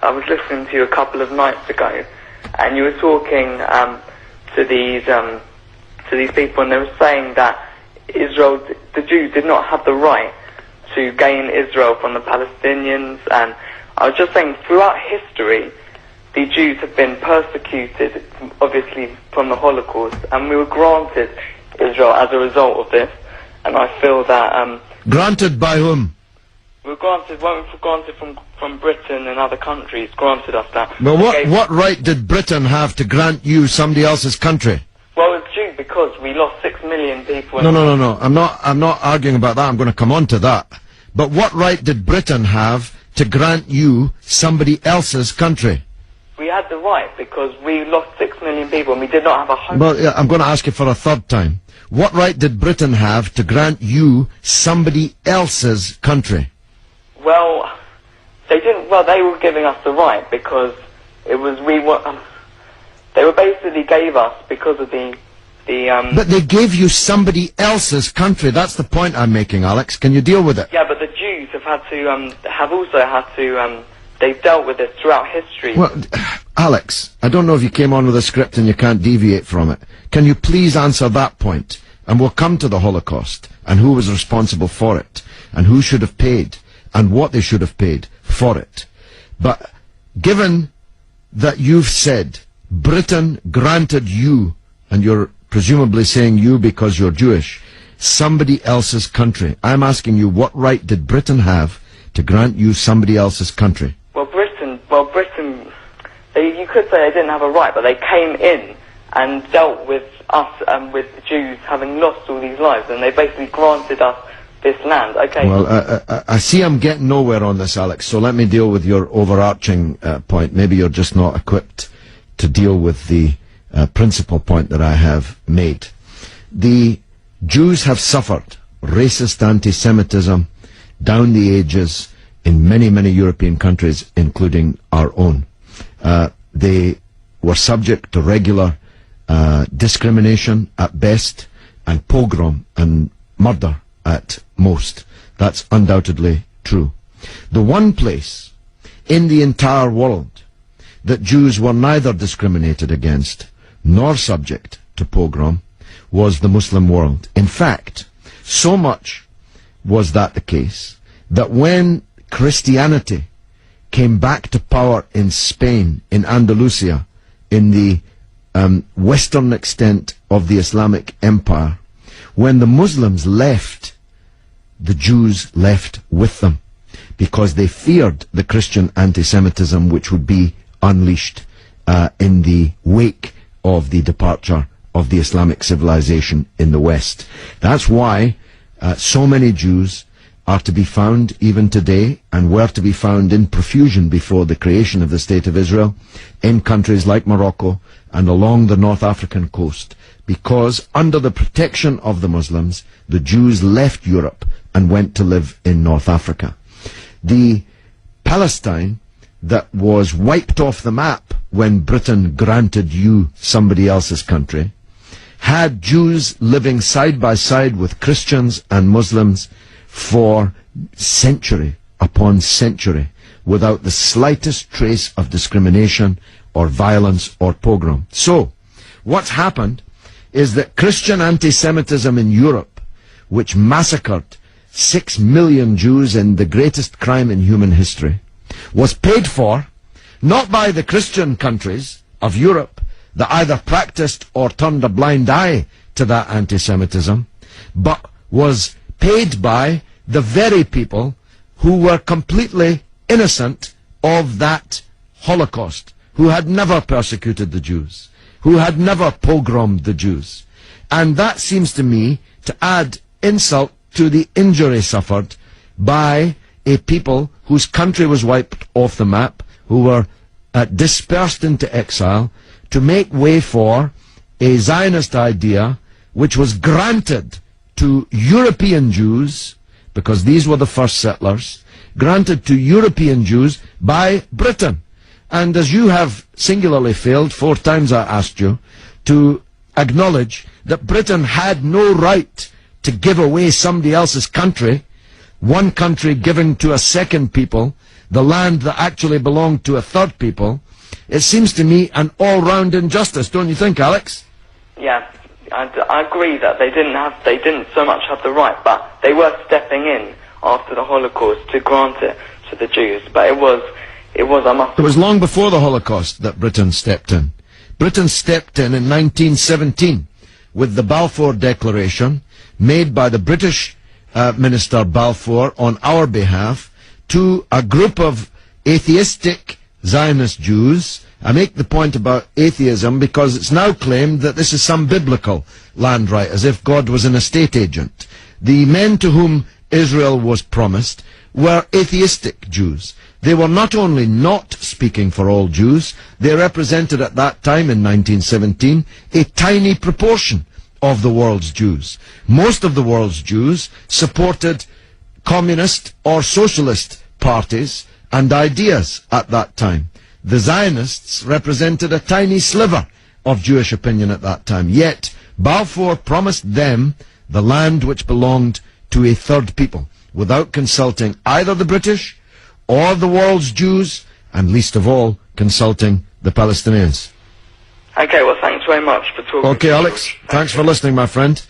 I was listening to you a couple of nights ago, and you were talking to these people, and they were saying that Israel, the Jews, did not have the right to gain Israel from the Palestinians. And I was just saying, throughout history, the Jews have been persecuted, obviously from the Holocaust, and we were granted Israel as a result of this. And I feel that granted by whom? We were granted from Britain and other countries, granted us that. Well, what right did Britain have to grant you somebody else's country? Well, it's due because we lost 6 million people. No. I'm not arguing about that. I'm going to come on to that. But what right did Britain have to grant you somebody else's country? We had the right because we lost 6 million people and we did not have a home. Well, yeah, I'm going to ask you for a third time. What right did Britain have to grant you somebody else's country? Well, they didn't. Well, they were giving us the right because it was they were basically gave us because of the. But they gave you somebody else's country. That's the point I'm making, Alex. Can you deal with it? Yeah, but the Jews have had to have also had to. They've dealt with it throughout history. Well, Alex, I don't know if you came on with a script and you can't deviate from it. Can you please answer that point? And we'll come to the Holocaust and who was responsible for it and who should have paid and what they should have paid for it. But given that you've said Britain granted you, and you're presumably saying you because you're Jewish, somebody else's country, I'm asking you, what right did Britain have to grant you somebody else's country? Britain, you could say they didn't have a right, but they came in and dealt with us and with the Jews having lost all these lives, and they basically granted us this land. Okay. Well, I see I'm getting nowhere on this, Alex, so let me deal with your overarching point. Maybe you're just not equipped to deal with the principal point that I have made. The Jews have suffered racist anti-Semitism down the ages in many, many European countries, including our own. They were subject to regular discrimination at best, and pogrom and murder at most. That's undoubtedly true. The one place in the entire world that Jews were neither discriminated against nor subject to pogrom was the Muslim world. In fact, so much was that the case that when Christianity came back to power in Spain, in Andalusia, in the western extent of the Islamic Empire, when the Muslims left, the Jews left with them, because they feared the Christian anti-Semitism which would be unleashed in the wake of the departure of the Islamic civilization in the West. That's why so many Jews are to be found even today, and were to be found in profusion before the creation of the State of Israel, in countries like Morocco and along the North African coast, because under the protection of the Muslims, the Jews left Europe and went to live in North Africa. The Palestine that was wiped off the map when Britain granted you somebody else's country had Jews living side by side with Christians and Muslims for century upon century without the slightest trace of discrimination or violence or pogrom. So, what's happened is that Christian anti-Semitism in Europe, which massacred 6 million Jews in the greatest crime in human history, was paid for not by the Christian countries of Europe that either practiced or turned a blind eye to that anti-Semitism, but was paid by the very people who were completely innocent of that Holocaust, who had never persecuted the Jews, who had never pogromed the Jews. And that seems to me to add insult to the injury suffered by a people whose country was wiped off the map, who were dispersed into exile, to make way for a Zionist idea which was granted to European Jews, because these were the first settlers, granted to European Jews by Britain. And as you have singularly failed, 4 times I asked you, to acknowledge that Britain had no right to give away somebody else's country, one country given to a second people the land that actually belonged to a third people, it seems to me an all-round injustice, don't you think, Alex? Yeah, I agree that they didn't so much have the right, but they were stepping in after the Holocaust to grant it to the Jews. But it was It was long before the Holocaust that Britain stepped in. Britain stepped in 1917 with the Balfour Declaration made by the British Minister Balfour on our behalf to a group of atheistic Zionist Jews. I make the point about atheism because it's now claimed that this is some biblical land right, as if God was an estate agent. The men to whom Israel was promised were atheistic Jews. They were not only not speaking for all Jews, they represented at that time in 1917 a tiny proportion of the world's Jews. Most of the world's Jews supported communist or socialist parties and ideas at that time. The Zionists represented a tiny sliver of Jewish opinion at that time. Yet Balfour promised them the land which belonged to a third people, without consulting either the British or the world's Jews, and least of all, consulting the Palestinians. Okay, well, thanks very much for talking. Okay, Alex, thanks for listening, my friend.